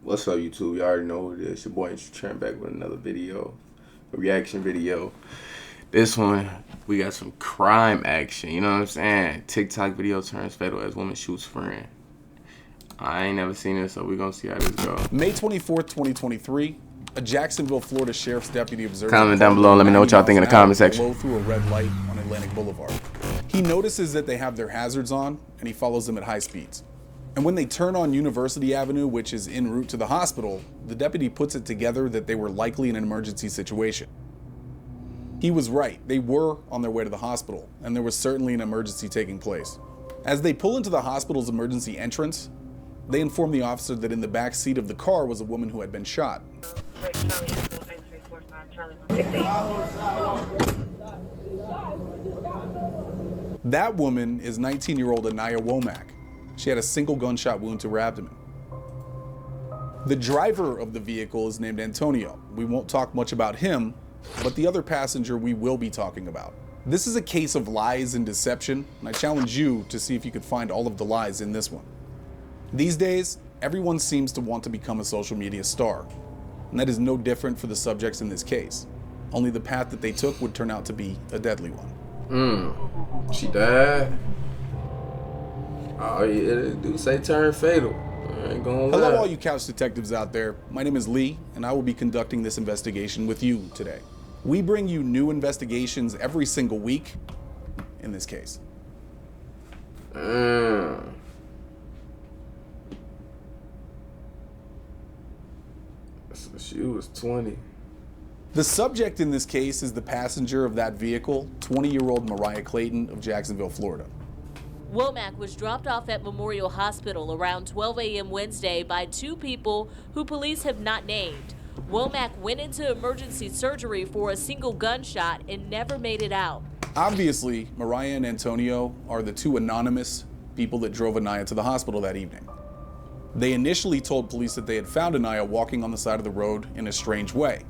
What's up, YouTube? You already know who it is. Your boy Aintchutrentt back with another video, a reaction video. This one, we got some crime action. You know what I'm saying? TikTok video turns fatal as woman shoots friend. I ain't never seen this, so we're gonna see how this goes. May 24th, 2023, a Jacksonville, Florida sheriff's deputy observed. Comment down below. Let me know what y'all think in the comment section. Blow through a red light on Atlantic Boulevard. He notices that they have their hazards on, and he follows them at high speeds. And when they turn on University Avenue, which is en route to the hospital, the deputy puts it together that they were likely in an emergency situation. He was right. They were on their way to the hospital, and there was certainly an emergency taking place. As they pull into the hospital's emergency entrance, they inform the officer that in the back seat of the car was a woman who had been shot. That woman is 19-year-old Anaya Womack. She had a single gunshot wound to her abdomen. The driver of the vehicle is named Antonio. We won't talk much about him, but the other passenger we will be talking about. This is a case of lies and deception, and I challenge you to see if you could find all of the lies in this one. These days, everyone seems to want to become a social media star, and that is no different for the subjects in this case. Only the path that they took would turn out to be a deadly one. She died. Oh yeah, it do say turn fatal. I ain't gonna lie. Hello all you couch detectives out there. My name is Lee, and I will be conducting this investigation with you today. We bring you new investigations every single week in this case. She was 20. The subject in this case is the passenger of that vehicle, 20-year-old Mariah Clayton of Jacksonville, Florida. Womack was dropped off at Memorial Hospital around 12 a.m. Wednesday by two people who police have not named. Womack went into emergency surgery for a single gunshot and never made it out. Obviously, Mariah and Antonio are the two anonymous people that drove Anaya to the hospital that evening. They initially told police that they had found Anaya walking on the side of the road in a strange way.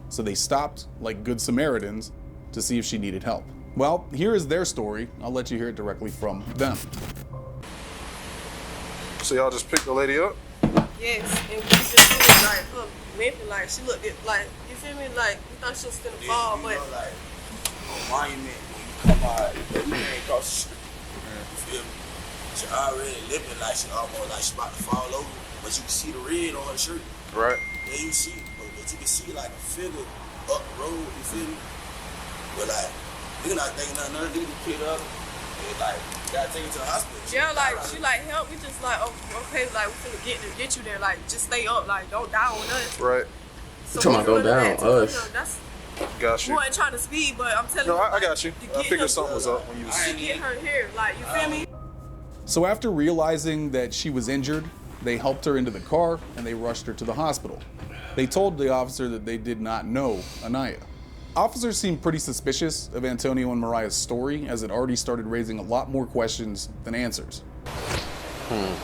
So they stopped, like good Samaritans, to see if she needed help. Well, here is their story. I'll let you hear it directly from them. So y'all just picked the lady up? Yes, and we just feel like her limping, like she looked at, like, you feel me, like we thought she was gonna fall, but you know, like on Monument, when you come out, you ain't across the street. You feel me? She already limping like she almost like she about to fall over, but you can see the red on her shirt. Right. Yeah, you see, but you can see like a figure up the road. You feel me? But like, nigga not thinking nothing. Nigga just picked up. And like, gotta take her to the hospital. yeah, like she like help. We just like, oh, okay, like we finna get you there. Like just stay up, like don't die on us. Right. So Come on, we go down that, on us. You know, that's Got you. we wasn't trying to speed, but I'm telling No, you. I got you. I figured something was up when you was. She get her here, like you feel me? So after realizing that she was injured, they helped her into the car and they rushed her to the hospital. They told the officer that they did not know Anaya. Officers seemed pretty suspicious of Antonio and Mariah's story, as it already started raising a lot more questions than answers. I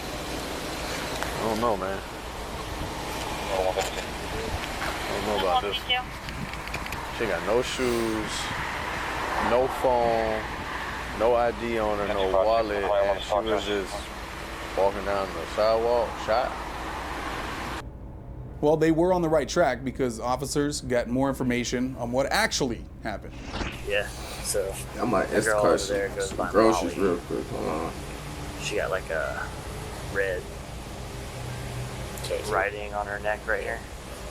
don't know, man. I don't know about this. She got no shoes, no phone, no ID on her, no wallet, and she was just walking down the sidewalk, shot. Well, they were on the right track because officers got more information on what actually happened. Yeah, so I might the girl over there escort goes some by groceries Molly. real quick. Hold on. She got like a red writing on her neck right here.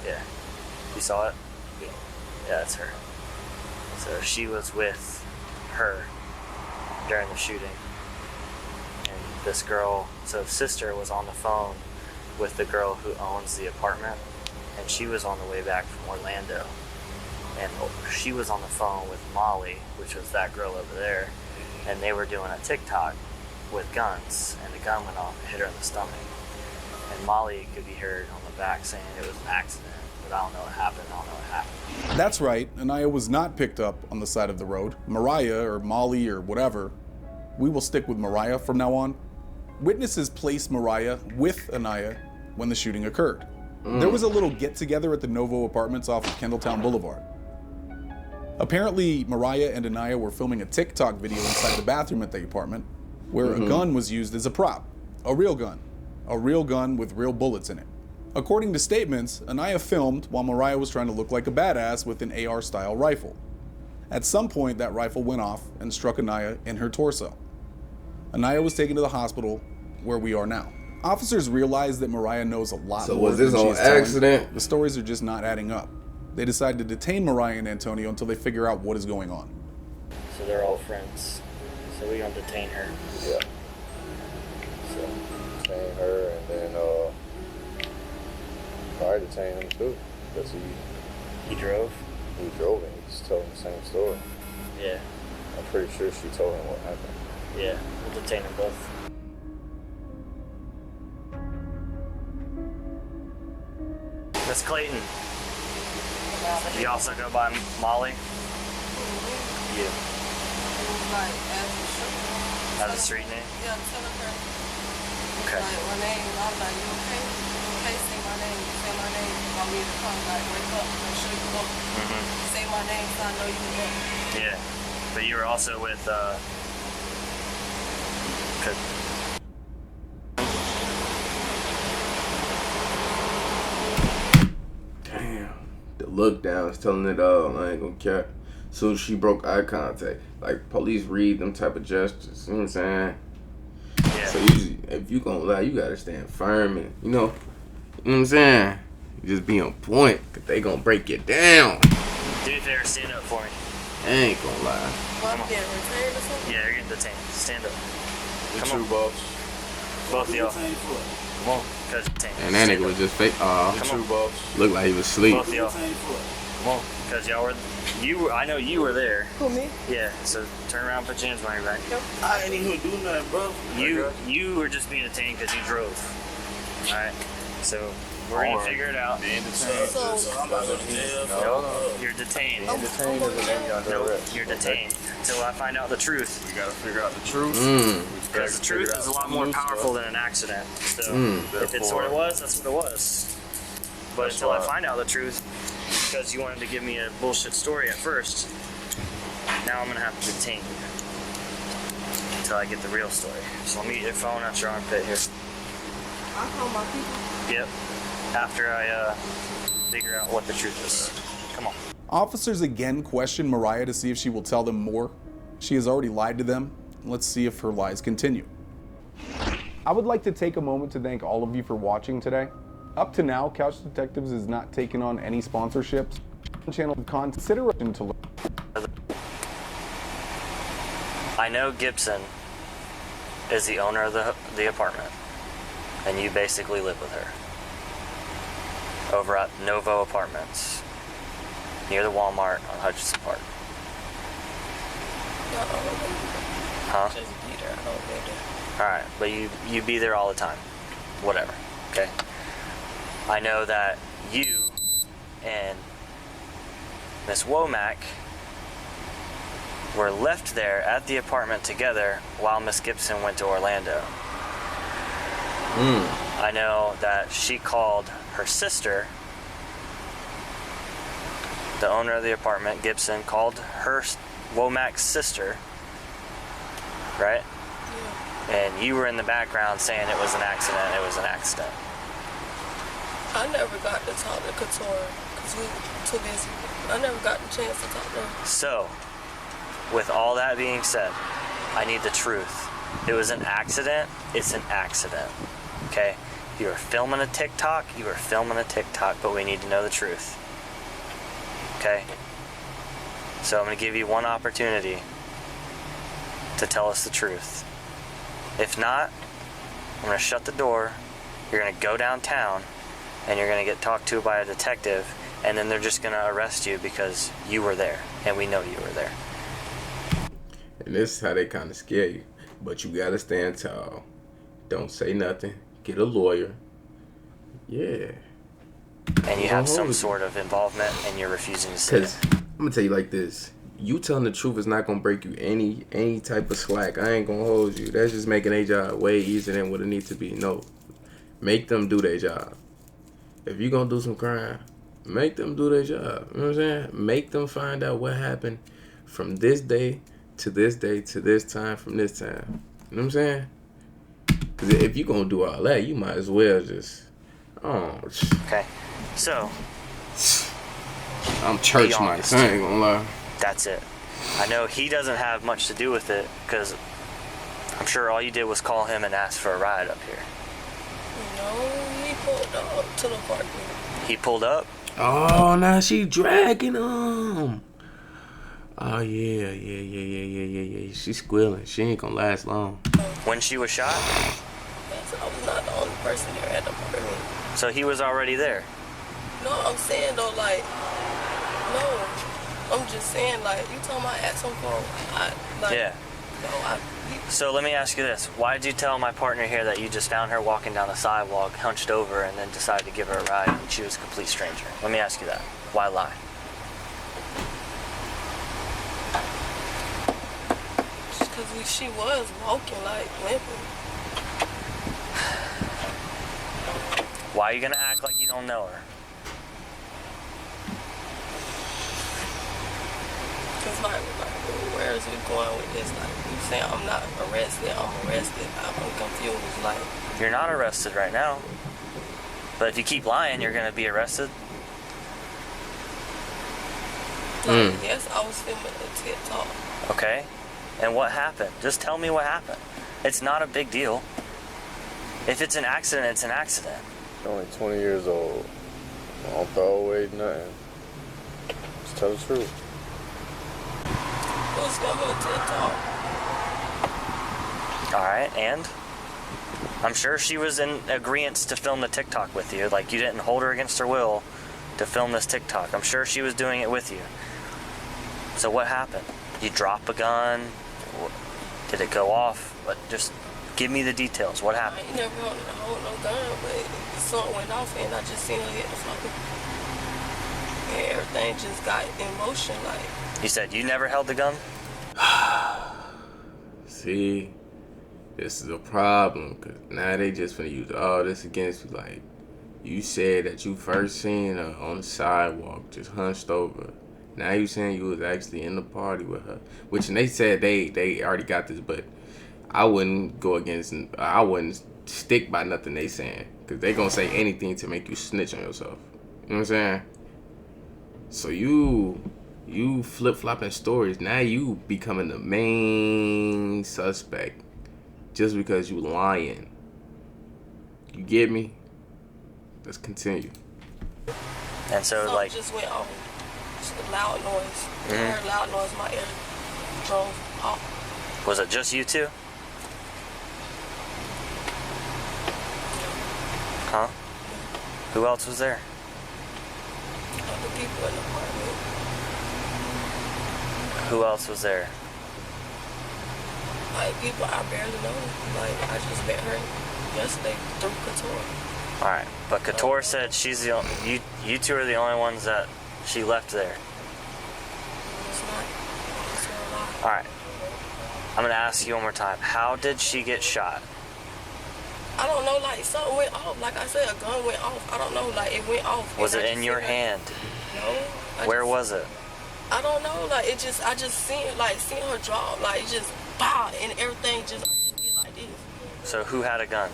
Yeah, you saw it? Yeah, that's her. So she was with her during the shooting. And this girl, so sister was on the phone with the girl who owns the apartment, and she was on the way back from Orlando. And she was on the phone with Molly, which was that girl over there, and they were doing a TikTok with guns, and the gun went off and hit her in the stomach. And Molly could be heard on the back saying it was an accident, but I don't know what happened, I don't know what happened. That's right, Anaya was not picked up on the side of the road. Mariah, or Molly, or whatever, we will stick with Mariah from now on. Witnesses placed Mariah with Anaya when the shooting occurred. There was a little get-together at the Novo Apartments off of Kendalltown Boulevard. Apparently, Mariah and Anaya were filming a TikTok video inside the bathroom at the apartment where a gun was used as a prop. A real gun with real bullets in it. According to statements, Anaya filmed while Mariah was trying to look like a badass with an AR-style rifle. At some point, that rifle went off and struck Anaya in her torso. Anaya was taken to the hospital where we are now. Officers realized that Mariah knows a lot more was this than she on is telling. accident? The stories are just not adding up. They decide to detain Mariah and Antonio until they figure out what is going on. So they're all friends. So we're gonna detain her. Yeah. So, detain her and then, probably detain him too. Because He drove? he drove and he's telling the same story. Yeah. I'm pretty sure she told him what happened. Yeah. We'll detain them both. Miss Clayton. You also go by Molly? You. Like, as a street. As a street name? Yeah, I'm telling her. Okay. Like, my name, I'm like, you okay? You okay? Say my name. Say my name. Want me to come, like, wake up and show you up. Say my name so I know you up. Yeah. But you were also with, Damn. The look down is telling it all. I ain't gonna care. Soon as she broke eye contact, like police read them type of gestures. You know what I'm saying? yeah. So usually, if you gonna lie, you gotta stand firm and you know what I'm saying? Just be on point, cause they gonna break you down. Do me a favor, stand up for me. I ain't gonna lie. Well, I'm getting retained or something? Yeah, you're getting detained. Stand up. You Come too, on. boss. Both of y'all. Come on. Cause detained. And that Stand nigga up. was just fake. You Come too, on. boss. Looked like he was asleep. Both of y'all. Come on. Cause y'all were, I know you were there. Who, me? Yeah, so turn around and put your hands behind your back. I ain't even do nothing, bro. You were just being detained because you drove. Alright? So we're gonna figure it out. Being detained. So I'm about to go to jail. No, you're detained. Being detained doesn't mean you're under Nope, arrest. you're detained until I find out the truth. We gotta figure out the truth. Because the truth is a lot more powerful than an accident. So if it's what it was, that's what it was. But until I find out the truth, because you wanted to give me a bullshit story at first, now I'm gonna have to detain you until I get the real story. So let me get your phone out your armpit here. I call my people. Yep. After I figure out what the truth is. Come on. Officers again question Mariah to see if she will tell them more. She has already lied to them. Let's see if her lies continue. I would like to take a moment to thank all of you for watching today. Up to now, Couch Detectives has not taken on any sponsorships. Channel consideration to learn. I know Gibson is the owner of the apartment, and you basically live with her. Over at Novo Apartments, near the Walmart on Hutchinson Park. Huh? Just be there. I don't go there. Alright, but you be there all the time. Whatever. Okay? I know that you and Miss Womack were left there at the apartment together while Miss Gibson went to Orlando. I know that she called her sister, the owner of the apartment, Gibson, called her Womack's sister, right? And you were in the background saying it was an accident, it was an accident. I never got to talk to Couture because we were too busy. I never got the chance to talk to her. So, with all that being said, I need the truth. It was an accident, it's an accident. Okay? You were filming a TikTok, you were filming a TikTok, but we need to know the truth. Okay? So I'm going to give you one opportunity to tell us the truth. If not, I'm going to shut the door, you're going to go downtown, and you're going to get talked to by a detective, and then they're just going to arrest you because you were there, and we know you were there. And this is how they kind of scare you. But you gotta stand tall. Don't say nothing. Get a lawyer. Yeah. And you have some sort of involvement, and you're refusing to say it. Because I'm gonna tell you like this. You telling the truth is not gonna break you any type of slack. I ain't gonna hold you. That's just making their job way easier than what it needs to be. No. Make them do their job. If you gonna do some crime, make them do their job. You know what I'm saying? Make them find out what happened from this day to this day to this time from this time. You know what I'm saying? Because if you gonna do all that, you might as well just, I Oh, Okay, so I'm church Be mice. honest. I ain't gonna lie. that's it. I know he doesn't have much to do with it because I'm sure all you did was call him and ask for a ride up here. No, he pulled up to the parking. He pulled up. Oh, now she dragging him. Oh yeah. She's squealing. She ain't gonna last long. When she was shot, Yes, I was not the only person there at the apartment. so he was already there. No, I'm saying though, like, no. I'm just saying, like, you told me I asked him for Yeah. No, So let me ask you this. Why did you tell my partner here that you just found her walking down the sidewalk, hunched over, and then decided to give her a ride and she was a complete stranger? Let me ask you that. Why lie? because she was walking, like, limping. Why are you gonna act like you don't know her? Because, like, where is we going with this? Like, you saying I'm not arrested, I'm arrested. I'm confused, like. You're not arrested right now. But if you keep lying, you're gonna be arrested. Like, yes, I was filming a TikTok. Okay? And what happened? Just tell me what happened. It's not a big deal. If it's an accident, it's an accident. You're only 20 years old. Don't throw away nothing. Just tell the truth. I was filming a TikTok. Alright, and? I'm sure she was in agreement to film the TikTok with you. Like, you didn't hold her against her will to film this TikTok. I'm sure she was doing it with you. So what happened? You drop a gun? Did it go off? But just give me the details. What I happened? ain't never hold no gun, but something went off and I just seen her hit the floor. And everything just got in motion, like. You said you never held the gun? See, this is a problem, cause now they just finna use all this against you. Like, you said that you first seen her on the sidewalk, just hunched over. Now you saying you was actually in the party with her, which and they said they already got this, but I wouldn't go against. I wouldn't stick by nothing they saying, cause they gonna say anything to make you snitch on yourself. You know what I'm saying? So you flip-flopping stories. Now you becoming the main suspect just because you lying. You get me? Let's continue. And so, Something like, just went off. Just a loud noise. I heard loud noise, my ear drove off. was it just you two? Huh? Who else was there? Other people in the apartment. Who else was there? Like, people I barely know. Like, I just met her yesterday through Couture. Alright, but Couture said she's the only, you two are the only ones that she left there. It's not. It's not a lie. Alright. I'm gonna ask you one more time. How did she get shot? I don't know, like, something went off. Like I said, a gun went off. I don't know, like, it went off. Was And it I in just your seen her- hand? No. Where was it? I don't know, like, it just, I just seen her drop, like, it just, bah, and everything just did like this. So who had a gun?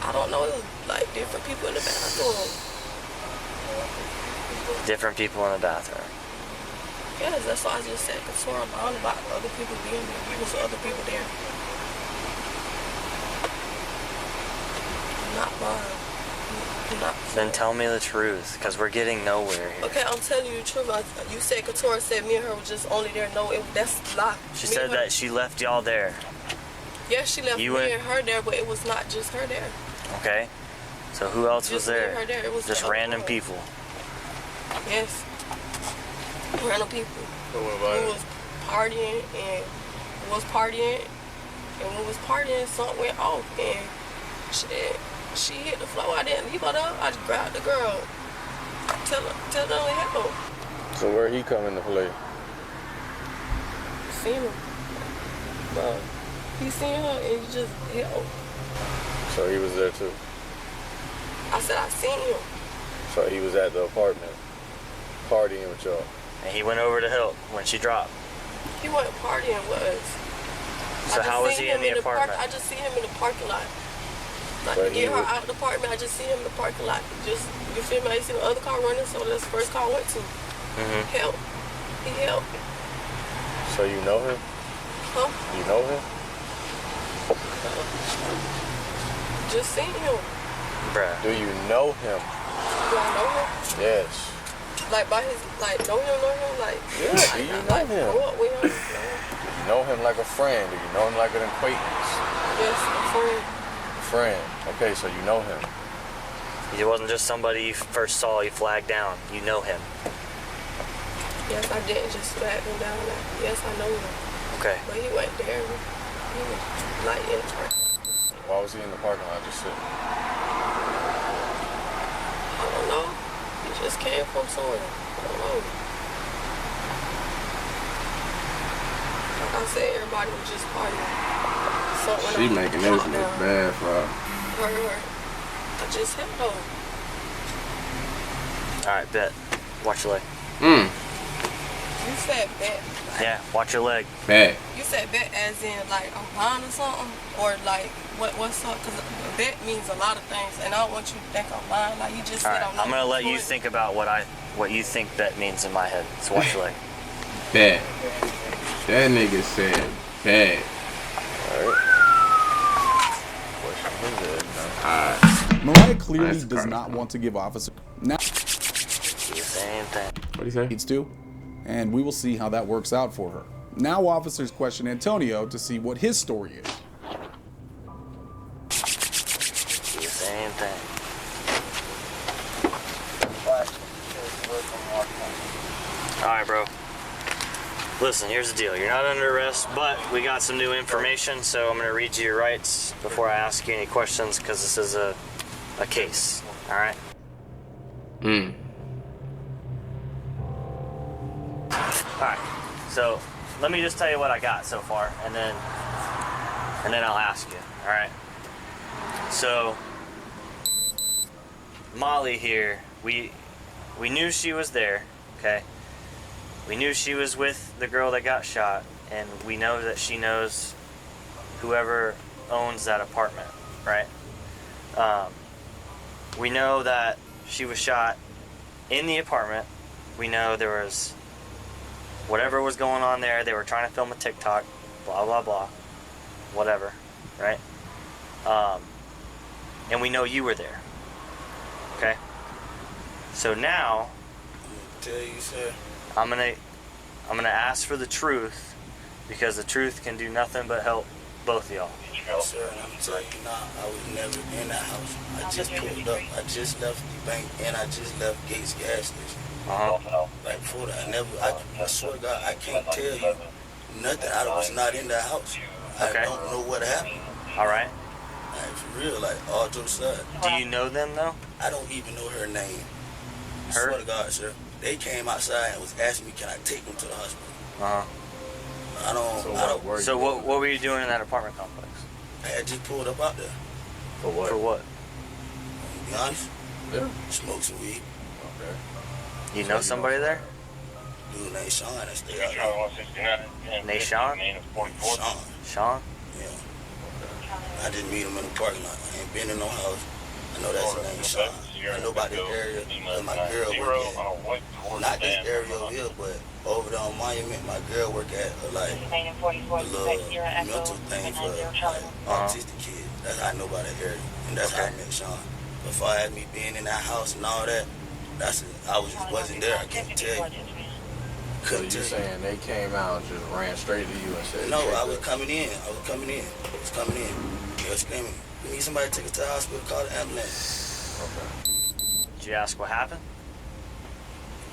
I don't know, it was, like, different people in the bathroom. Different people in the bathroom. Yes, that's why I just said Couture lying about other people being there. There was other people there. Not lying. Not. Then tell me the truth, because we're getting nowhere here. Okay, I'm telling you the truth. You said Couture said me and her was just only there. No, that's a lie. She Me said and her- that she left y'all there. Yeah, she left You me went- and her there, but it was not just her there. Okay? So who else was Just me and there? her there. It was Just the other random girl. people. Yes. Random people. So what We about it? was partying and we was partying, something went off and she hit the floor. I didn't leave her there. I just grabbed the girl. Tell her to help. So where he come into play? Seen him. But he seen her and he just helped. So he was there too. I said I seen him. So he was at the apartment, partying with y'all. And he went over to help when she dropped. He wasn't partying with us. So I just how was seen he in him the apartment? I just seen him in the parking lot. Like, to get her out the apartment, I just see him in the parking lot. Just, you feel me? I see the other car running, so that's the first car I went to. Help. He helped. So you know him? Huh? You know him? Just seen him. Bruh. Do you know him? Do I know him? Yes. Like, by his, like, know him? Like, Yeah, do you know him? Grew up with him. Do you know him like a friend? Do you know him like an acquaintance? Yes, a friend. Friend. Okay, so you know him. He wasn't just somebody you first saw, you flagged down. You know him. Yes, I didn't just flag him down. Yes, I know him. Okay. But he went there. He was like in the parking lot. Why was he in the parking lot just sitting? I don't know. He just came from somewhere. I don't know. Like I said, everybody was just partying. She making this look bad for her. I just hit her. Alright, bet. Watch your leg. You said bet. Yeah, watch your leg. Bad. You said bet as in like a line or something? Or like what's up? Because bet means a lot of things. And I don't want you to think I'm lying. Like you just said Alright, I'm gonna let you think about what you think bet means in my head. So watch your leg. Bad. That nigga said bad. Mariah clearly does not want to give officer now Do the same thing. What do you say? needs to, and we will see how that works out for her. Now officers question Antonio to see what his story is. Do the same thing. Alright, bro. Listen, here's the deal. You're not under arrest, but we got some new information, so I'm going to read you your rights before I ask you any questions, because this is a case. Alright? Alright. So, let me just tell you what I got so far, and then I'll ask you. Alright? So, Molly here, we knew she was there, okay? We knew she was with the girl that got shot, and we know that she knows whoever owns that apartment, right? We know that she was shot in the apartment. We know there was whatever was going on there. They were trying to film a TikTok, blah, blah, blah, whatever, right? And we know you were there, okay? So now, Tell you, sir. I'm gonna ask for the truth, because the truth can do nothing but help both of y'all. Sir, and I'm telling you now, I was never in that house. I just pulled up. I just left the bank and I just left Gates gas station. Like before that, I swear to God, I can't tell you nothing. I was not in that house. I don't know what happened. All right. Like for real, like all jokes aside. Do you know them though? I don't even know her name. I Her? swear to God, sir. They came outside and was asking me, can I take them to the hospital? I don't. So what were you doing in that apartment complex? I had just pulled up out there. For what? For what? To be honest, Yeah. smoke some weed. Okay. You know somebody there? Dude named Sean that stay out there. Nate Sean? Sean. Sean? Yeah. I just meet him in the parking lot. I ain't been in no house. I know that's his name, Sean. I know about this area where my girl work at. Not this area over here, but over there on Monument, my girl work at a little mental thing for like autistic kids. That's how I know about that area. And that's how I met Sean. Before I had me being in that house and all that, I wasn't there. I can't tell you. So you saying they came out and just ran straight to you and said? No, I was coming in. They were screaming, we need somebody to take us to the hospital, call the ambulance. Okay. Did you ask what happened?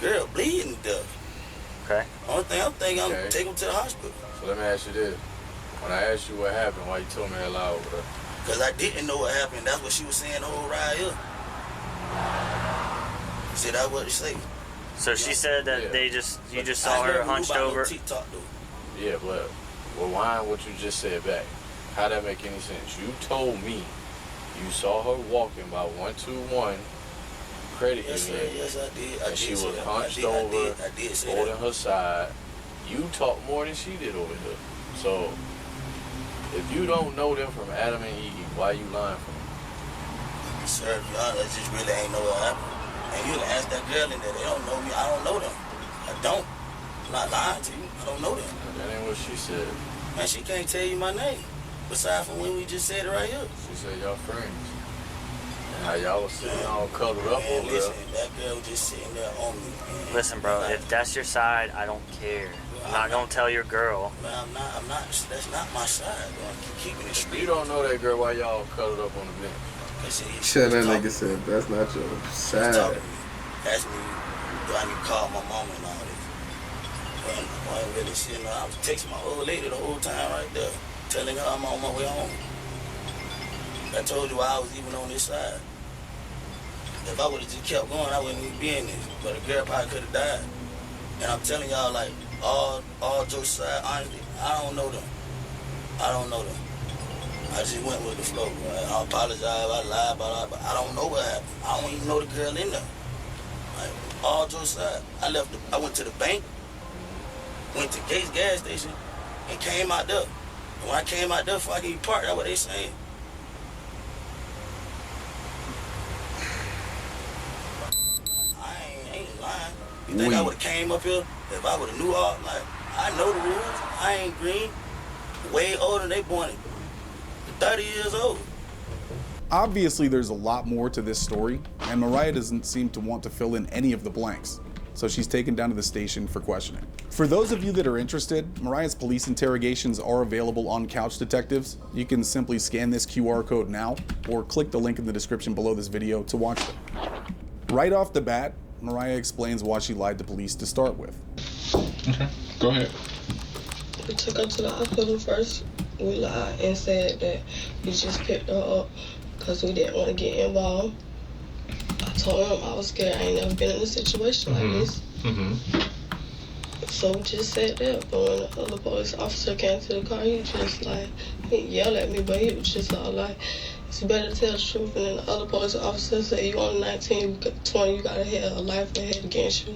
Girl, bleeding to death. Okay. Only thing I'm thinking, I'm gonna take him to the hospital. So let me ask you this. When I asked you what happened, why you told me that lie over there? Because I didn't know what happened. That's what she was saying the whole ride here. See, that's what she said. So she said that you just saw her hunched over. Yeah, but rewind what you just said back. How'd that make any sense? You told me you saw her walking by 121 credit union. Yes, I did. And she was hunched over, holding her side. You talk more than she did over here. So if you don't know them from Adam and Eve, why you lying for them? serve you honest. I just really ain't know what happened. And you ask that girl in there, they don't know me. I don't know them. I don't. I'm not lying to you. I don't know them. That ain't what she said. Man, she can't tell you my name. Besides from when we just said it right here. She said y'all friends. And how y'all was sitting all cuddled up Man, over listen, there. that girl was just sitting there on me, man. Listen, bro, if that's your side, I don't care. I'm not gonna tell your girl. Man, I'm not, that's not my side, bro. I'm keeping it straight. You don't know that girl while y'all cuddled up on the bench. Shit, that nigga said that's not your side. Talking to me. Asked me, do I need to call my mama and all this? Well, I ain't really sitting there. I was texting my old lady the whole time right there, telling her I'm on my way home. I told you why I was even on this side. If I would have just kept going, I wouldn't even be in this. But the girl probably could have died. And I'm telling y'all, like, all jokes aside, honestly, I don't know them. I don't know them. I just went with the flow. I apologize, I lied about it, but I don't know what happened. I don't even know the girl in there. Like, all jokes aside, I went to the bank, went to Gates gas station, and came out there. And when I came out there, before I get parked, that's what they saying. I ain't lying. You think I would have came up here if I would have knew all? Like, I know the rules. I ain't green. Way older than they born 30 years old. Obviously, there's a lot more to this story, and Mariah doesn't seem to want to fill in any of the blanks, so she's taken down to the station for questioning. For those of you that are interested, Mariah's police interrogations are available on Couch Detectives. You can simply scan this QR code now, or click the link in the description below this video to watch them. Right off the bat, Mariah explains why she lied to police to start with. Okay, go ahead. We took her to the hospital first. We lied and said that we just picked her up because we didn't want to get involved. I told him I was scared. I ain't never been in a situation like this. So we just said that. But when the other police officer came to the car, he yelled at me, but he was just all like, it's better to tell the truth. And then the other police officer said, you only 19, 20, you gotta have a life ahead against you.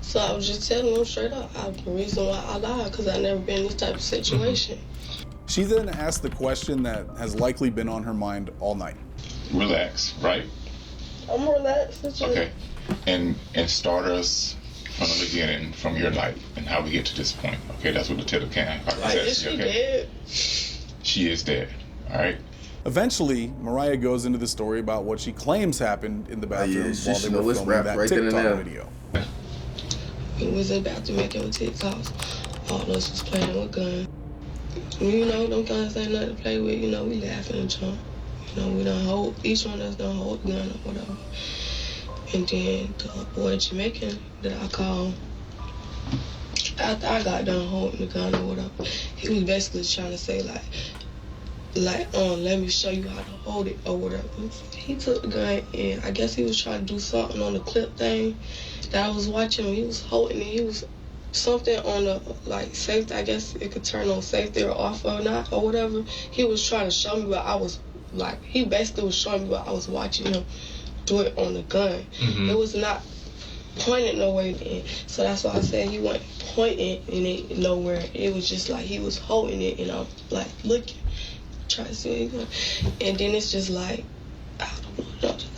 So I was just telling him straight up, the reason why I lied, because I never been in this type of situation. She then asked the question that has likely been on her mind all night. Relax, right? I'm relaxed. Okay. And start us from the beginning, from your life and how we get to this point. Okay, that's what the tittle can. Is she dead? She is dead. All right. Eventually, Mariah goes into the story about what she claims happened in the bathroom while they were filming that right TikTok video. We was in the bathroom making TikToks. All of us was playing with guns. You know, them guns ain't nothing to play with. You know, we laughing and jump. You know, we done hold, each one of us done hold the gun or whatever. And then the boy Jamaican that I called, after I got done holding the gun or whatever, he was basically trying to say let me show you how to hold it or whatever. He took the gun and I guess he was trying to do something on the clip thing that I was watching him. He was holding it. He was something on the safety. I guess it could turn on safety or off or not or whatever. He was trying to show me what I was he basically was showing me what I was watching him do it on the gun. It was not pointed nowhere. So that's why I said he wasn't pointing in it nowhere. It was just like he was holding it and I'm like looking, trying to see it. And then it's just like, I don't know, just,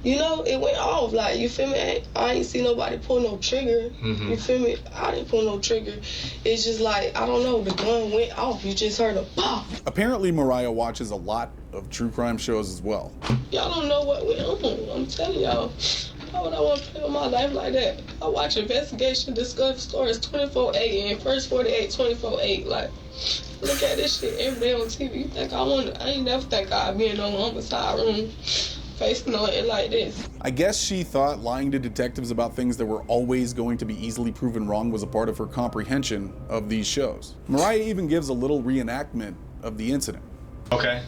you know, it went off. Like, you feel me? I ain't see nobody pull no trigger. You feel me? I didn't pull no trigger. It's just like, I don't know, the gun went off. You just heard a pop. Apparently, Mariah watches a lot of true crime shows as well. Y'all don't know what went on. I'm telling y'all. Why would I want to play with my life like that? I watch Investigation, Discover Stories 24/8 and First 48 24/8. Like, look at this shit every day on TV. You think I ain't never think I'd be in no homicide room facing on it like this. I guess she thought lying to detectives about things that were always going to be easily proven wrong was a part of her comprehension of these shows. Mariah even gives a little reenactment of the incident. Okay.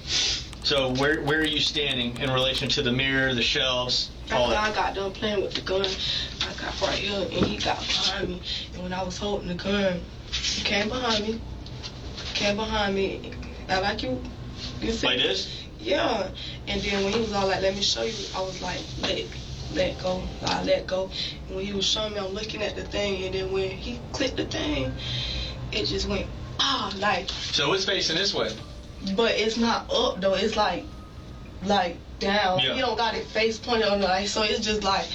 So where are you standing in relation to the mirror, the shelves, all that? I got done playing with the gun. I got right here and he got behind me. And when I was holding the gun, he came behind me. I like you see? Like this? Yeah. And then when he was all like, let me show you, I was like, let go. I let go. And when he was showing me, I'm looking at the thing. And then when he clicked the thing, it just went, like. So it's facing this way? But it's not up, though. It's like down. Yeah. He don't got it face pointed on like, so it's just like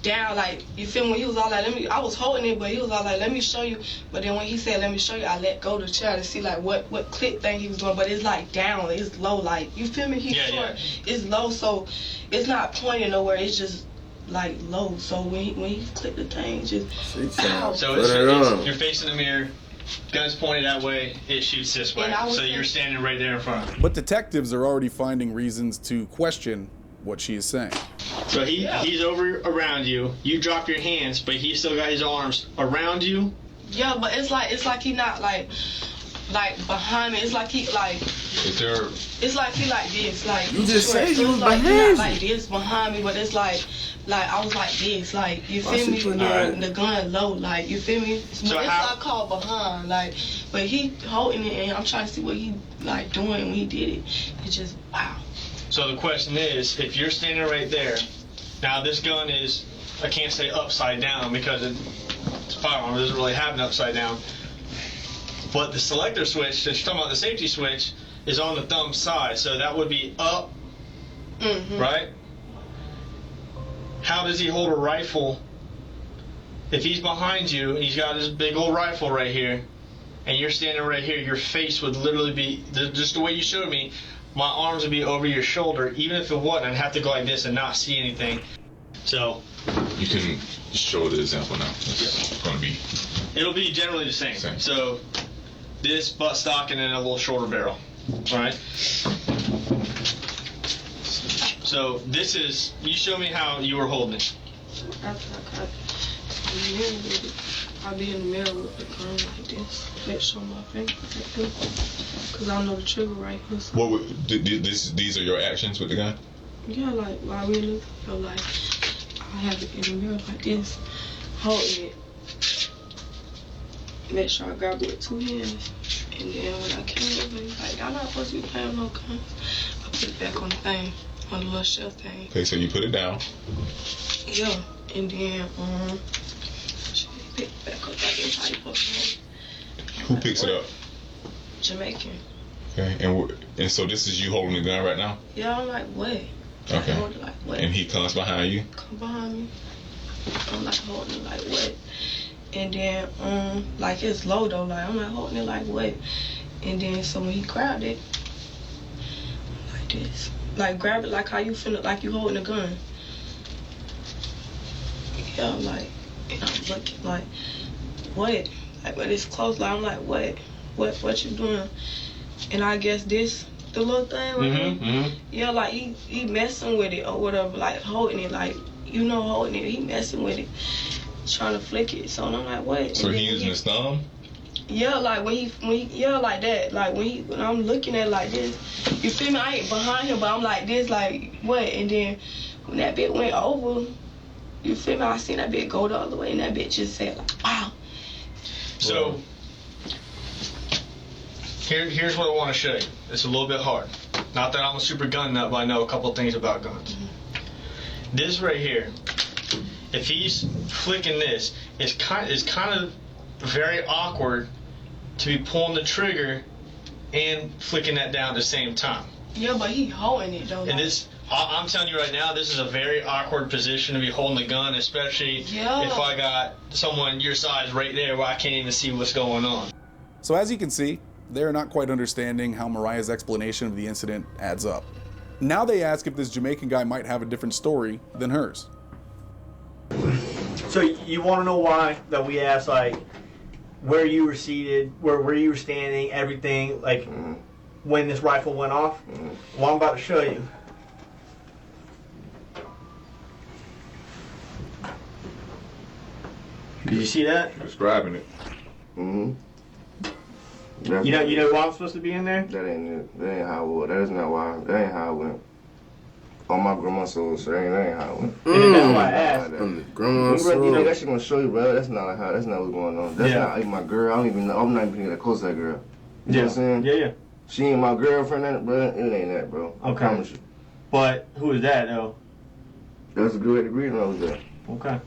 down, like, you feel me? He was all like, I was holding it, but he was all like, let me show you. But then when he said, let me show you, I let go of the chair to see like what clip thing he was doing. But it's like down, it's low, like, you feel me? He's short, it's low, so it's not pointing nowhere. It's just like low. So when he clicked the thing, just ow. So it's you're facing the mirror, gun's pointed that way, it shoots this way. So you're standing right there in front of him. But detectives are already finding reasons to question what she is saying. So he's over around you. You drop your hands, but he still got his arms around you. Yeah, but it's like he not like behind me. It's like he like. It's like he like this, like. You just said so he was like, behind you. Like this behind me, but it's like I was like this, like, you feel me? And the gun low, like, you feel me? So it's not called behind, like, but he holding it, and I'm trying to see what he like doing when he did it. It's just wow. So the question is, if you're standing right there, now this gun is, I can't say upside down because it's a firearm, it doesn't really have an upside down. But the selector switch, since you're talking about the safety switch, is on the thumb side, so that would be up, right? How does he hold a rifle if he's behind you and he's got his big old rifle right here, and you're standing right here? Your face would literally be, just the way you showed me, my arms would be over your shoulder. Even if it wasn't, I'd have to go like this and not see anything. So you can show the example now. It's going to be. It'll be generally the same. So this butt stock and then a little shorter barrel. All right. So this is. You show me how you were holding it. I'll be in the mirror with the gun like this. Let's show my finger like this. Because I know the trigger right here. So. What would, these are your actions with the gun? Yeah, like, while we look, so like, I have it in the mirror like this, holding it. Make sure I grab it with 2 hands. And then when I came over, he's like, y'all not supposed to be playing no guns. I put it back on the thing, on the little shelf thing. Okay, so you put it down. Yeah, and then, pick it back up. Like this, how you supposed to Who picks it up? Jamaican. Okay, and so this is you holding the gun right now? Yeah, I'm like, what? Okay. Hold it like what? And he comes behind you? Come behind me. I'm like holding it like what? And then, like it's low though, like I'm like holding it like what? And then so when he grabbed it, like this. Like grab it like how you finna, like you holding a gun. Yeah, like, and I'm looking like, what? Like, but it's close, like I'm like, what? What you doing? And I guess this, the little thing right here, yeah, like he messing with it or whatever, like holding it, like, you know, holding it, he messing with it, trying to flick it. So I'm like, what? So he using his thumb? Yeah, like when he yeah, like that, like when I'm looking at it like this, you feel me? I ain't behind him, but I'm like this, like what? And then when that bit went over, you feel me? I seen that bit go the other way, and that bit just said like, wow. So here's what I want to show you. It's a little bit hard. Not that I'm a super gun nut, but I know a couple things about guns. This right here, if he's flicking this, it's kind of very awkward to be pulling the trigger and flicking that down at the same time. Yeah, but he holding it though. And this, I'm telling you right now, this is a very awkward position to be holding the gun, especially if I got someone your size right there where I can't even see what's going on. So as you can see, they're not quite understanding how Mariah's explanation of the incident adds up. Now they ask if this Jamaican guy might have a different story than hers. So you want to know why that we asked, like, where you were seated, where you were standing, everything, like, when this rifle went off? Well, I'm about to show you. Did you see that? Describing it. You know why I'm supposed to be in there? That ain't how it was. That is not why. That ain't how it went. On my grandma's soul, so that ain't how it went. That's why I asked. Grandma's soul. You know, that shit gonna show you, bro. That's not how. That's not what's going on. That's not my girl. I don't even know. I'm not even that close to that girl. You know what I'm saying? Yeah. She ain't my girlfriend, bro. It ain't that, bro. I promise you. But who is that, though? That's a girl at the green room was there. Okay.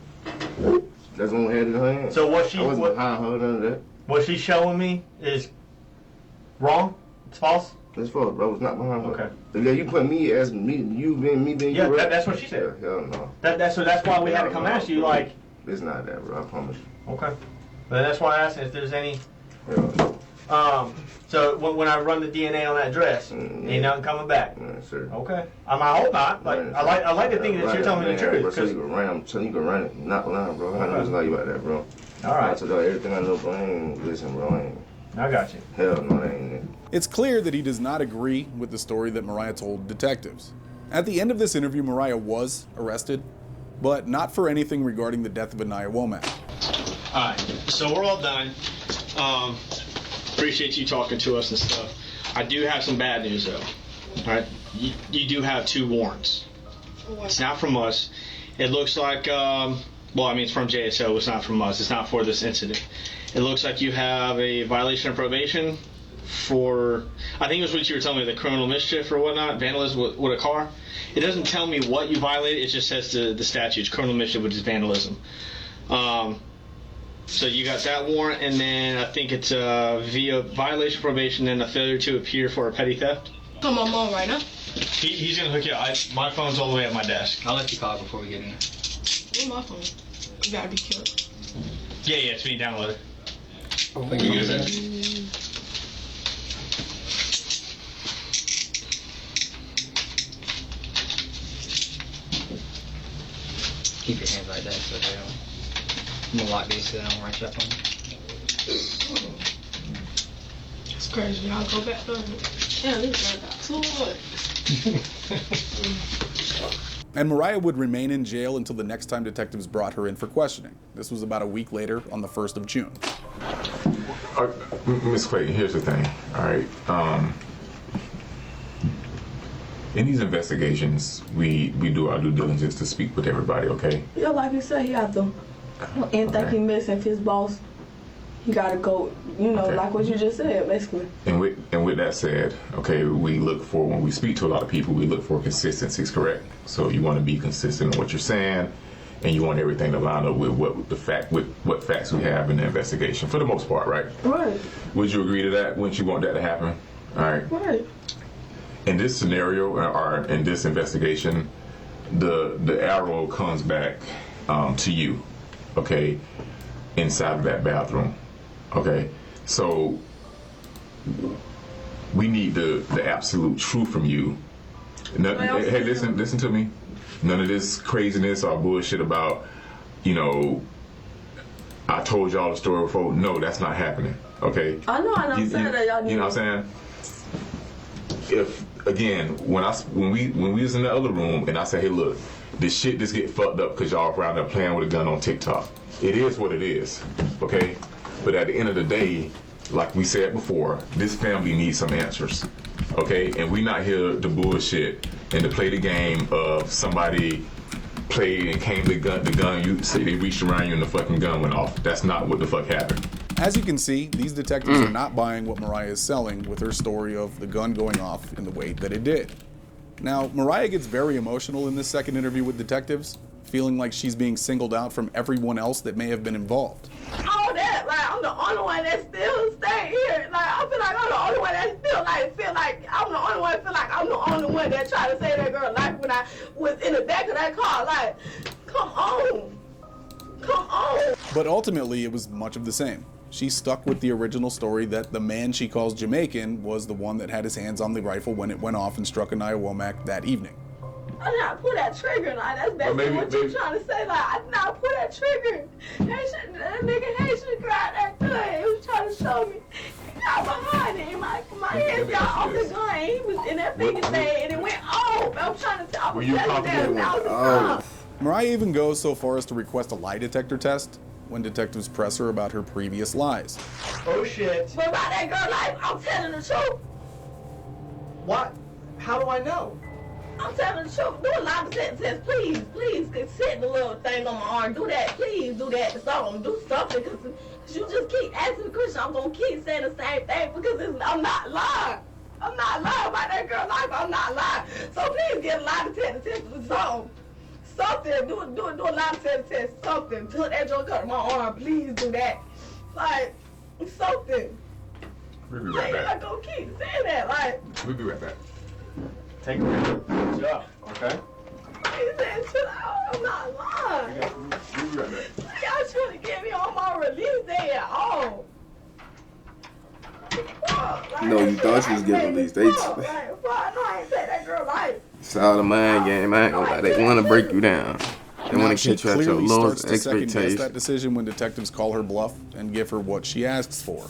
That's when we had it in her hand. So what she behind her, none of that. What she's showing me is wrong. It's false. His fault, bro. It's not behind her. Okay. Yeah, you put me as me being you. Yeah, that's what she said. Yeah, hell no. That's why we had to come ask you, bro. like. It's not that, bro. I promise you. Okay. But that's why I asked if there's any. Yeah. So when I run the DNA on that dress, ain't nothing coming back. Sure. Okay. I hope not. Like I like to think that you're telling me the truth. Bro, so you can run. I'm telling you, can run it. Not lying, bro. I know lie about that, bro. All right. I told you everything I know, bro. I ain't listen, bro. I got you. Hell no, that ain't it. It's clear that he does not agree with the story that Mariah told detectives. At the end of this interview, Mariah was arrested, but not for anything regarding the death of Anaya Womack. All right, so we're all done. Appreciate you talking to us and stuff. I do have some bad news though. All right, you do have 2 warrants. It's not from us. It looks like, well, I mean, it's from JSO. It's not from us. It's not for this incident. It looks like you have a violation of probation for, I think it was what you were telling me, the criminal mischief or whatnot, vandalism with a car. It doesn't tell me what you violated. It just says the statutes, criminal mischief, which is vandalism. So you got that warrant, and then I think it's via violation of probation and a failure to appear for a petty theft. Call my mom right now. He's gonna hook you up. My phone's all the way at my desk. I'll let you call before we get in there. Where's my phone? You gotta be killed. Yeah, it's being downloaded. Thank you, sir. Keep your hands like that so they don't. I'm gonna lock these so they don't rush up on you. It's crazy. Y'all go back there. Yeah, this guy got too much. And Mariah would remain in jail until the next time detectives brought her in for questioning. This was about a week later on the 1st of June. Miss Clayton, here's the thing, all right? In these investigations, we do our due diligence to speak with everybody, okay? Yeah, like you said, he have to. Anything he missing, if his boss, he gotta go, like what you just said, basically. And with that said, okay, we look for, when we speak to a lot of people, we look for consistencies, correct? So you want to be consistent in what you're saying, and you want everything to line up with what facts we have in the investigation, for the most part, right? Right. Would you agree to that? Wouldn't you want that to happen? All right. Right. In this scenario, or in this investigation, the arrow comes back to you, okay, inside of that bathroom, okay? So we need the absolute truth from you. Hey, listen to me. None of this craziness or bullshit about, I told y'all the story before. No, that's not happening, okay? I know I'm saying that y'all You know what I'm saying? If, again, when we was in the other room and I say, hey, look, this shit just get fucked up because y'all around there playing with a gun on TikTok. It is what it is, okay? But at the end of the day, like we said before, this family needs some answers, okay? And we not here to bullshit and to play the game of somebody played and came to the gun, you say they reached around you and the fucking gun went off. That's not what the fuck happened. As you can see, these detectives are not buying what Mariah is selling with her story of the gun going off in the way that it did. Now, Mariah gets very emotional in this second interview with detectives, feeling like she's being singled out from everyone else that may have been involved. All that, I'm the only one that still stay here. I feel like I'm the only one that still feel like I'm the only one feel like I'm the only one that tried to save that girl's life when I was in the back of that car. Come on. Come on. But ultimately, it was much of the same. She stuck with the original story that the man she calls Jamaican was the one that had his hands on the rifle when it went off and struck Anaya Womack that evening. I did not pull that trigger. That's basically what you're trying to say. I did not pull that trigger. That nigga should grab that gun. He was trying to show me. He got behind it. My hands got off the gun. He was in that finger thing and it went off. I'm trying to tell. I was telling them 1,000 times. Mariah even goes so far as to request a lie detector test when detectives press her about her previous lies. Oh shit. But about that girl life, I'm telling the truth. What? How do I know? I'm telling the truth. Do a lie detector test, please. Please, set the little thing on my arm. Do that. Please do that. Do something. Because you just keep asking the question. I'm going to keep saying the same thing because I'm not lying. I'm not lying about that girl's life. I'm not lying. So please get a lie detector test or something. Something. Do a lie detector test. Something. Put that joke out of my arm. Please do that. Something. We'll be right back. I gonna keep saying that, like. We'll be right back. Take a minute. Chill out, okay? He said, chill out. I'm not lying. We'll be right back. Y'all should have given me on my release day at all. No, you thought you was getting released. They I know I ain't say that girl life. it's all the mind game. I ain't gonna lie. They want to break you down. They Now want she to catch you at your clearly lowest starts to second guess expectations. that decision when detectives call her bluff and give her what she asks for.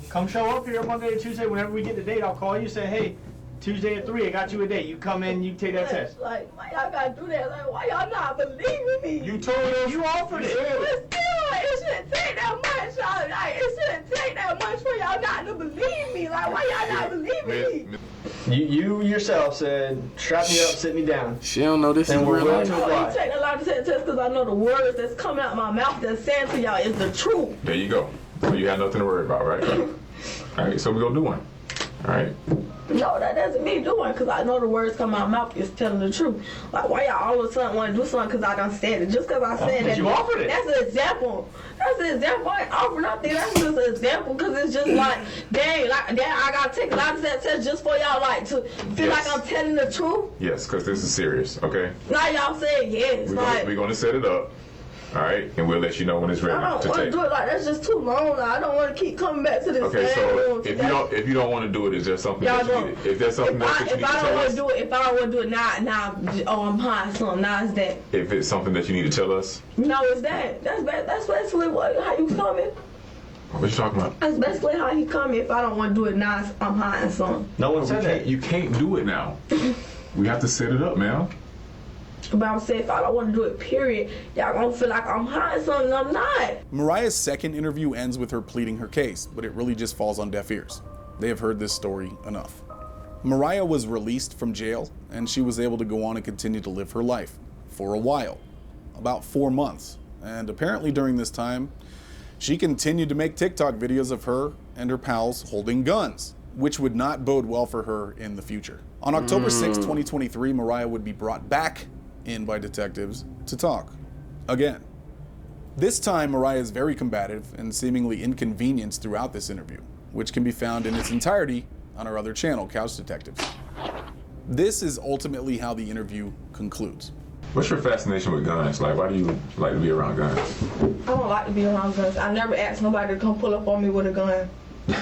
Come show up here Monday or Tuesday. Whenever we get the date, I'll call you. Say, hey, Tuesday at 3, I got you a date. You come in, you take that test. Like, why y'all gotta do that? Like, why y'all not believing me? You told us. You offered it. But still, like, it shouldn't take that much. Y'all. Like, it shouldn't take that much for y'all not to believe me. Like, why y'all not believing me? You yourself said, strap me up, sit me down. She don't know this is And we're real willing life. to Oh, apply. you take a lot to say test because I know the words that's coming out my mouth that's saying to y'all is the truth. There you go. So you have nothing to worry about, right? All right, so we're going to do one. All right? No, that doesn't mean doing because I know the words come out my mouth is telling the truth. Like, why y'all all of a sudden want to do something because I done said it? Just because I said that. You offered it. That's an example. That's an example. I ain't offering nothing. That's just an example because it's just like, dang, I got to take a lot of that test just for y'all, like, to feel Yes. like I'm telling the truth. Yes, because this is serious, okay? Now y'all saying yes. We're going to set it up, all right? And we'll let you know when it's ready I don't to want to take. do it like that's just too long. I don't want to keep coming back to this Okay, same so room. if you don't want to do it, is there something Y'all that you don't. need? If there's something else that you need If to I don't tell want us, to do it, if I don't want to do it now, oh, I'm high, something. Now it's that. if it's something that you need to tell us, No, it's that. That's basically how you coming. what you talking about? That's basically how he coming. If I don't want to do it now, I'm high and something. No one said that. You can't do it now. We have to set it up, man. But I'm saying if I don't want to do it, period, y'all gonna feel like I'm high and something. I'm not. Mariah's second interview ends with her pleading her case, but it really just falls on deaf ears. They have heard this story enough. Mariah was released from jail, and she was able to go on and continue to live her life for a while, about 4 months. And apparently during this time, she continued to make TikTok videos of her and her pals holding guns, which would not bode well for her in the future. On October 6, 2023, Mariah would be brought back in by detectives to talk again. This time, Mariah is very combative and seemingly inconvenienced throughout this interview, which can be found in its entirety on our other channel, Couch Detectives. This is ultimately how the interview concludes. What's your fascination with guns? Like, why do you like to be around guns? I don't like to be around guns. I never asked nobody to come pull up on me with a gun.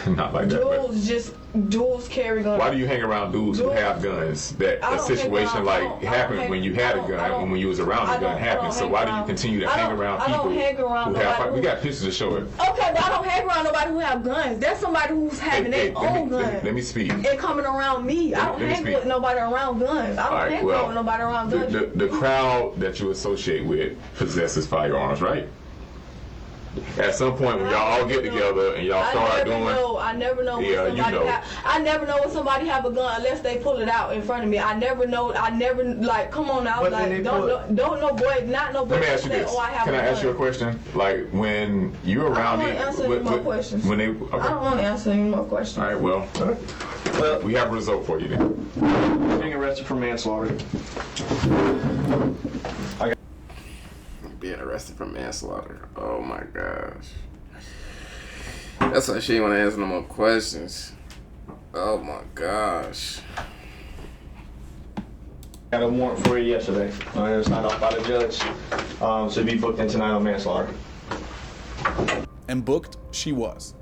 Not like that. But Dudes carry guns. why do you hang around dudes who have guns? That I a don't hang situation around- like I don't happened hang- when you had a I gun don't- and when you was around I the gun don't happened. So hang why do you around- continue to I hang don't- around I don't people hang around who have? nobody We got pictures to show it. Okay, but I don't hang around nobody who have guns. There's somebody who's having their own gun. Let me speak. And coming around me. I don't Let me hang speak. with nobody around guns. I don't hang with nobody around guns. The crowd that you associate with possesses firearms, right? At some point, when y'all all get together and y'all start doing, I never know. Yeah, when you somebody know. I never know when somebody have a gun unless they pull it out in front of me. I never know. I never like. Come on now, But then like they don't no boy, not no boy. let me ask you say, this. Oh, I have Can a I gun. ask you a question? Like when you're around I don't want to answer any more questions. when they, I don't want to answer any more questions. All right, well, we have a result for you then. Being arrested for manslaughter. Being arrested for manslaughter. Oh my gosh. That's why she didn't want to answer no more questions. Oh my gosh. Got a warrant for you yesterday. It was signed off by the judge. So be booked in tonight on manslaughter. And booked she was.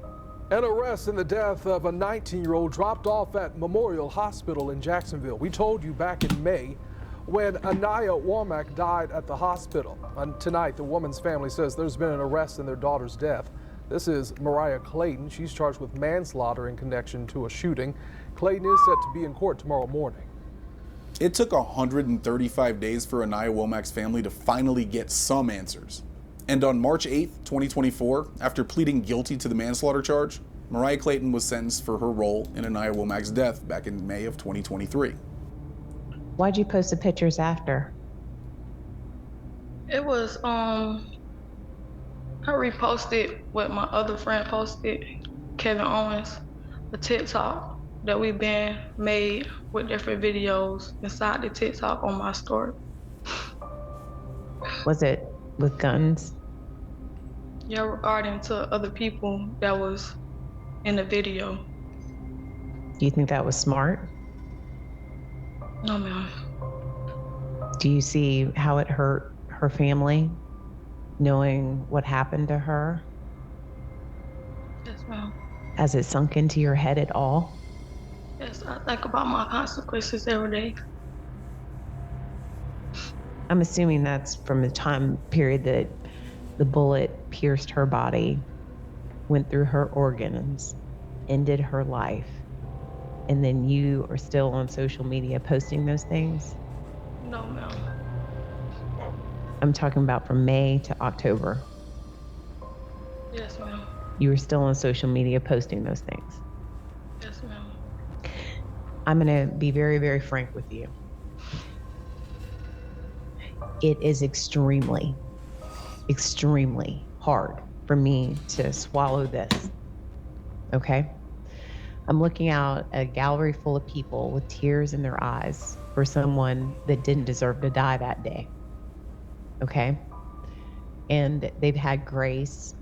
An arrest in the death of a 19-year-old dropped off at Memorial Hospital in Jacksonville. We told you back in May when Anaya Womack died at the hospital. And tonight, the woman's family says there's been an arrest in their daughter's death. This is Mariah Clayton. She's charged with manslaughter in connection to a shooting. Clayton is set to be in court tomorrow morning. It took 135 days for Anaya Womack's family to finally get some answers. And on March 8th, 2024, after pleading guilty to the manslaughter charge, Mariah Clayton was sentenced for her role in Anaya Womack's death back in May of 2023. Why'd you post the pictures after? It was, I reposted what my other friend posted, Kevin Owens, a TikTok that we've been made with different videos inside the TikTok on my story. Was it with guns? Yeah, regarding to other people that was in the video. Do you think that was smart? No, ma'am. Do you see how it hurt her family, knowing what happened to her? Yes, ma'am. Has it sunk into your head at all? Yes, I think about my consequences every day. I'm assuming that's from the time period that the bullet pierced her body, went through her organs, ended her life, and then you are still on social media posting those things? No, ma'am. I'm talking about from May to October. Yes, ma'am. You were still on social media posting those things. Yes, ma'am. I'm going to be very, very frank with you. It is extremely, extremely hard for me to swallow this, okay? I'm looking out at a gallery full of people with tears in their eyes for someone that didn't deserve to die that day, okay? And they've had grace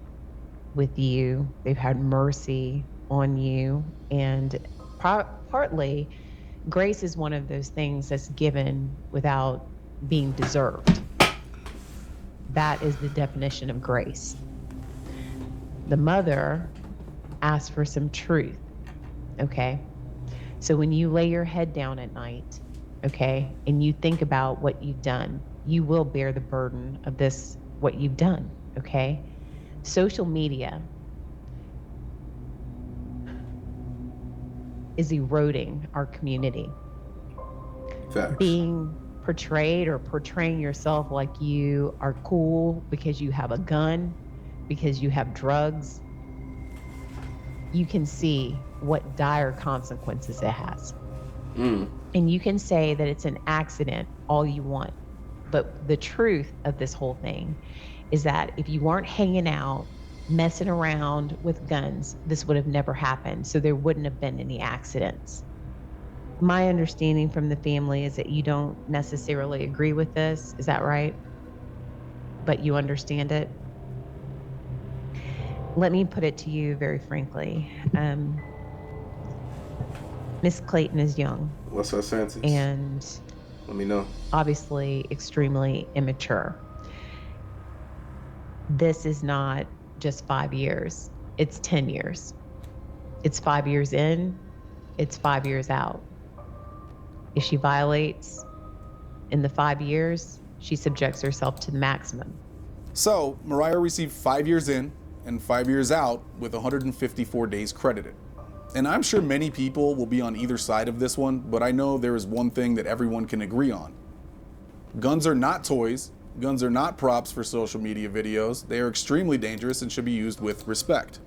with you, they've had mercy on you, and partly, grace is one of those things that's given without being deserved. That is the definition of grace. The mother asked for some truth, okay? So when you lay your head down at night, okay, and you think about what you've done, you will bear the burden of this, what you've done, okay? Social media is eroding our community. Facts. Being portrayed or portraying yourself like you are cool because you have a gun, because you have drugs, you can see what dire consequences it has. And you can say that it's an accident all you want. But the truth of this whole thing is that if you weren't hanging out, messing around with guns, this would have never happened. So there wouldn't have been any accidents. My understanding from the family is that you don't necessarily agree with this. Is that right? But you understand it? Let me put it to you very frankly. Miss Clayton is young. What's her sentence? And let me know. Obviously extremely immature. This is not just 5 years. It's 10 years. It's 5 years in, it's 5 years out. If she violates in the 5 years, she subjects herself to the maximum. So, Mariah received 5 years in and 5 years out with 154 days credited. And I'm sure many people will be on either side of this one, but I know there is one thing that everyone can agree on. Guns are not toys. Guns are not props for social media videos. They are extremely dangerous and should be used with respect.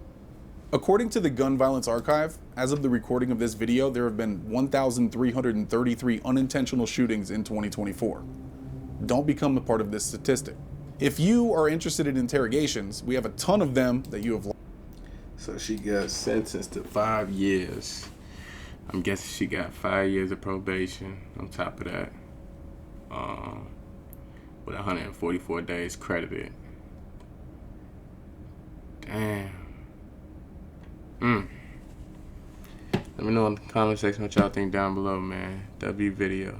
According to the Gun Violence Archive, as of the recording of this video, there have been 1,333 unintentional shootings in 2024. Don't become a part of this statistic. If you are interested in interrogations, we have a ton of them that you have. So she got sentenced to 5 years. I'm guessing she got 5 years of probation on top of that. With 144 days credited. Damn. Let me know in the comment section what y'all think down below, man. W video.